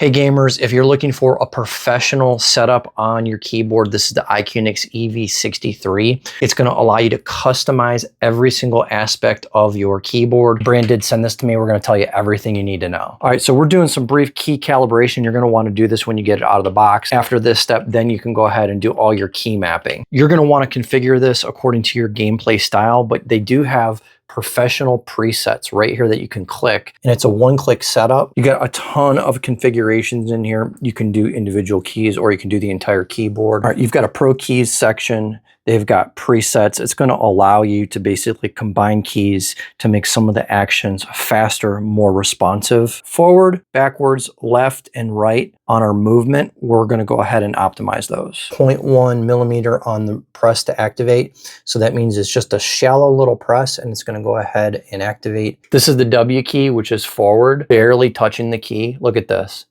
Hey gamers, if you're looking for a professional setup on your keyboard, this is the IQUNIX EV63. It's going to allow you to customize every single aspect of your keyboard. Brand did send this to me. We're going to tell you everything you need to know. All right, so we're doing some brief key calibration. You're going to want to do this when you get it out of the box. After this step, then you can go ahead and do all your key mapping. You're going to want to configure this according to your gameplay style, but they do have professional presets right here that you can click, and it's a one-click setup. You got a ton of configurations in here. You can do individual keys or you can do the entire keyboard. All right, you've got a pro keys section. They've got presets. It's going to allow you to basically combine keys to make some of the actions faster, more responsive. Forward, backwards, left, and right on our movement, we're going to go ahead and optimize those. 0.1 millimeter on the press to activate. So that means it's just a shallow little press and it's going to go ahead and activate. This is the W key, which is forward, barely touching the key. Look at this.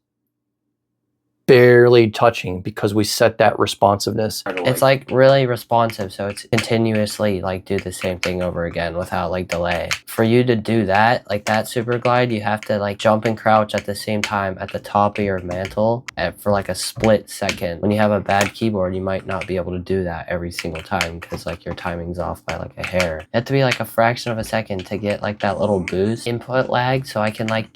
Barely touching because we set that responsiveness. It's like really responsive, so it's continuously like do the same thing over again without like delay. For you to do that, like that super glide, you have to like jump and crouch at the same time at the top of your mantle for like a split second. When you have a bad keyboard, you might not be able to do that every single time because like your timing's off by like a hair. You have to be like a fraction of a second to get like that little boost input lag, so I can like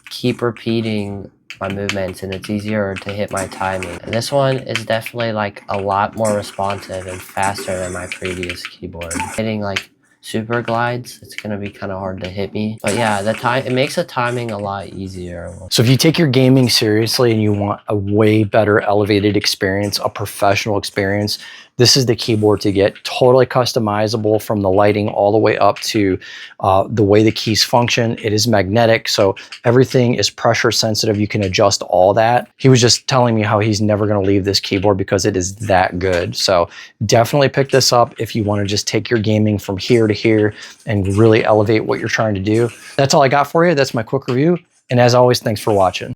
keep repeating my movements and it's easier to hit my timing. And this one is definitely like a lot more responsive and faster than my previous keyboard. Hitting like super glides, it's gonna be kind of hard to hit me. But yeah, it makes the timing a lot easier. So if you take your gaming seriously and you want a way better elevated experience, a professional experience, this is the keyboard to get. Totally customizable from the lighting all the way up to the way the keys function. It is magnetic, so everything is pressure sensitive. You can adjust all that. He was just telling me how he's never gonna leave this keyboard because it is that good. So definitely pick this up if you wanna just take your gaming from here to here and really elevate what you're trying to do. That's all I got for you. That's my quick review. And as always, thanks for watching.